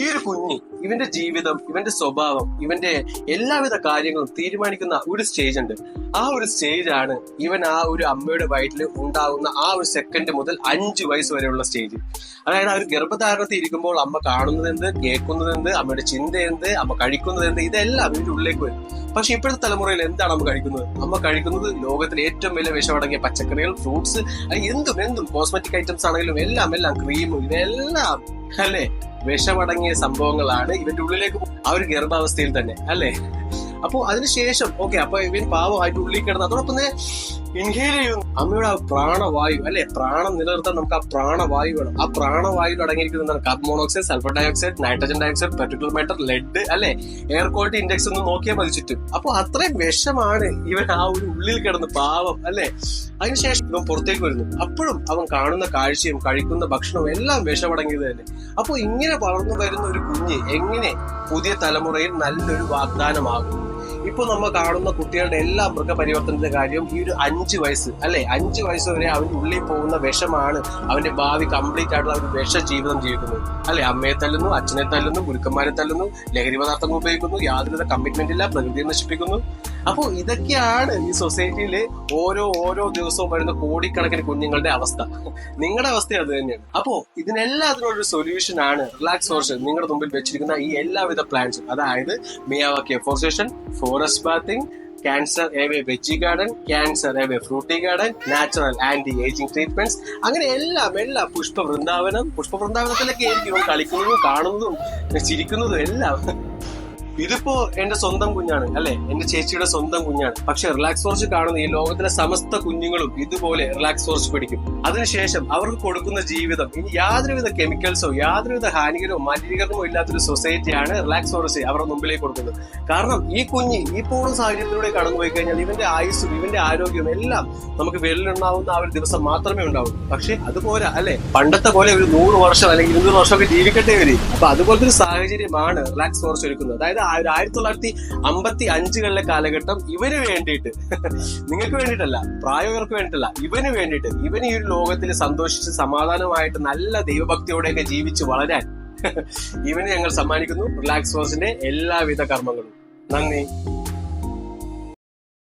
ഈ ഒരു കുഞ്ഞ് ഇവന്റെ ജീവിതം, ഇവന്റെ സ്വഭാവം, ഇവന്റെ എല്ലാവിധ കാര്യങ്ങളും തീരുമാനിക്കുന്ന ഒരു സ്റ്റേജ് ഉണ്ട്. ആ ഒരു സ്റ്റേജാണ് ഇവൻ ആ ഒരു അമ്മയുടെ വയറ്റിൽ ഉണ്ടാകുന്ന ആ ഒരു സെക്കൻഡ് മുതൽ 5 വയസ്സ് വരെയുള്ള സ്റ്റേജ്. അതായത് ആ ഒരു ഗർഭധാരണത്തിൽ ഇരിക്കുമ്പോൾ അമ്മ കാണുന്നത് എന്ത്, കേൾക്കുന്നത് എന്ത്, അമ്മയുടെ ചിന്ത എന്ത്, അമ്മ കഴിക്കുന്നത് എന്ത്, ഇതെല്ലാം ഇതിന്റെ ഉള്ളിലേക്ക് വരും. പക്ഷെ ഇപ്പോഴത്തെ തലമുറയിൽ എന്താണ് അമ്മ കഴിക്കുന്നത്? അമ്മ കഴിക്കുന്നത് ലോകത്തിലെ ഏറ്റവും വലിയ വിഷമടങ്ങിയ പച്ചക്കറികൾ, ഫ്രൂട്ട്സ്, എന്തും കോസ്മെറ്റിക് ഐറ്റംസ് ആണെങ്കിലും എല്ലാം ക്രീമും ഇതെല്ലാം അല്ലെ വിഷമടങ്ങിയ സംഭവങ്ങളാണ് ഇവന്റെ ഉള്ളിലേക്ക് ആ ഒരു ഗർഭാവസ്ഥയിൽ തന്നെ അല്ലെ. അപ്പൊ അതിനുശേഷം അപ്പൊ ഇവൻ പാവമായിട്ട് ഉള്ളിൽ കിടന്ന് അതോടൊപ്പം തന്നെ ഇൻഹേൽ ചെയ്യുന്നു അമ്മയുടെ ആ പ്രാണവായു അല്ലെ. പ്രാണം നിലനിർത്താൻ നമുക്ക് ആ പ്രാണവായു വേണം. ആ പ്രാണവായുവിൽ അടങ്ങിയിരിക്കുന്നത് carbon monoxide, sulphur dioxide, nitrogen dioxide, particular matter, lead അല്ലെ. എയർ ക്വാളിറ്റി ഇൻഡെക്സ് ഒന്ന് നോക്കിയാൽ മതി ചുറ്റും. അപ്പൊ അത്രയും വിഷമാണ് ഇവൻ ആ ഒരു ഉള്ളിൽ കിടന്ന് പാവം അല്ലെ. അതിനുശേഷം ഇവൻ പുറത്തേക്ക് വരുന്നു. അപ്പോഴും അവൻ കാണുന്ന കാഴ്ചയും കഴിക്കുന്ന ഭക്ഷണവും എല്ലാം വിഷമടങ്ങിയത് തന്നെ. അപ്പൊ ഇങ്ങനെ വളർന്നു വരുന്ന ഒരു കുഞ്ഞ് എങ്ങനെ പുതിയ തലമുറയിൽ നല്ലൊരു വാഗ്ദാനമാകും? ഇപ്പൊ നമ്മൾ കാണുന്ന കുട്ടികളുടെ എല്ലാ മൃഗപരിവർത്തനത്തിന്റെ കാര്യം ഈ ഒരു 5 വയസ്സ് അല്ലെ. 5 വയസ്സ് വരെ അവന്റെ ഉള്ളിൽ പോകുന്ന വിഷമാണ് അവന്റെ ഭാവി കംപ്ലീറ്റ് ആയിട്ടുള്ള ഒരു വിഷ ജീവിതം ജീവിക്കുന്നത് അല്ലെ. അമ്മയെ തല്ലുന്നു, അച്ഛനെ തല്ലുന്നു, ഗുരുക്കന്മാരെ തല്ലുന്നു, ലഹരി പദാർത്ഥങ്ങൾ ഉപയോഗിക്കുന്നു, യാതൊരുവിധ കമ്മിറ്റ്മെന്റ് ഇല്ല, പ്രകൃതിയെ നശിപ്പിക്കുന്നു. അപ്പൊ ഇതൊക്കെയാണ് ഈ സൊസൈറ്റിയിൽ ഓരോ ദിവസവും വരുന്ന കോടിക്കണക്കിന് കുഞ്ഞുങ്ങളുടെ അവസ്ഥ. നിങ്ങളുടെ അവസ്ഥ അത് തന്നെയാണ്. അപ്പോ ഇതിനെല്ലാത്തിനൊരു സൊല്യൂഷൻ ആണ് റിലാക്സ് ഫോർഷൻ നിങ്ങളുടെ മുമ്പിൽ വെച്ചിരിക്കുന്ന ഈ എല്ലാവിധ പ്ലാൻസും. അതായത് Miyawaki afforestation, forest bathing, cancer away veggie garden, cancer away fruity garden, natural anti ageing treatments, അങ്ങനെ എല്ലാം പുഷ്പവൃന്ദാവനത്തിലൊക്കെ ആയിരിക്കും കളിക്കുന്നതും കാണുന്നതും ചിരിക്കുന്നതും എല്ലാം. ഇതിപ്പോ എന്റെ സ്വന്തം കുഞ്ഞാണ് അല്ലെ, എന്റെ ചേച്ചിയുടെ സ്വന്തം കുഞ്ഞാണ്. പക്ഷെ റിലാക്സ് ഫോർച്ച് കാണുന്ന ഈ ലോകത്തിലെ സമസ്ത കുഞ്ഞുങ്ങളും ഇതുപോലെ റിലാക്സ് ഫോർച്ച് പഠിക്കും. അതിനുശേഷം അവർക്ക് കൊടുക്കുന്ന ജീവിതം ഇനി യാതൊരുവിധ കെമിക്കൽസോ യാതൊരുവിധ ഹാനികരമോ മലിനീകരണമോ ഇല്ലാത്തൊരു സൊസൈറ്റിയാണ് റിലാക്സ് ഫോർച്ച് അവരുടെ മുമ്പിലേക്ക് കൊടുക്കുന്നത്. കാരണം ഈ കുഞ്ഞ് ഈ പോകുന്ന സാഹചര്യത്തിലൂടെ കടന്നുപോയി കഴിഞ്ഞാൽ ഇവന്റെ ആയുസ്സും ഇവന്റെ ആരോഗ്യവും എല്ലാം നമുക്ക് വെല്ലുണ്ടാവുന്ന ആ ഒരു ദിവസം മാത്രമേ ഉണ്ടാവൂ. പക്ഷെ അതുപോലെ അല്ലെ, പണ്ടത്തെ പോലെ ഒരു 100 വർഷം അല്ലെങ്കിൽ 200 വർഷമൊക്കെ ജീവിക്കട്ടെ വരും. അപ്പൊ അതുപോലത്തെ ഒരു സാഹചര്യമാണ് റിലാക്സ് ഫോർച്ച് ഒരുക്കുന്നത്. അതായത് 1955 കാലഘട്ടം ഇവന് വേണ്ടിയിട്ട്, നിങ്ങൾക്ക് വേണ്ടിയിട്ടല്ല, പ്രായവർക്ക് വേണ്ടിയിട്ടല്ല, ഇവന് വേണ്ടിയിട്ട്, ഇവന് ഈ ഒരു ലോകത്തിൽ സന്തോഷിച്ച് സമാധാനമായിട്ട് നല്ല ദൈവഭക്തിയോടെയൊക്കെ ജീവിച്ച് വളരാൻ ഇവന് ഞങ്ങൾ സമ്മാനിക്കുന്നു റിലാക്സ് ഫോർസിന്റെ എല്ലാവിധ കർമ്മങ്ങളും. നന്ദി.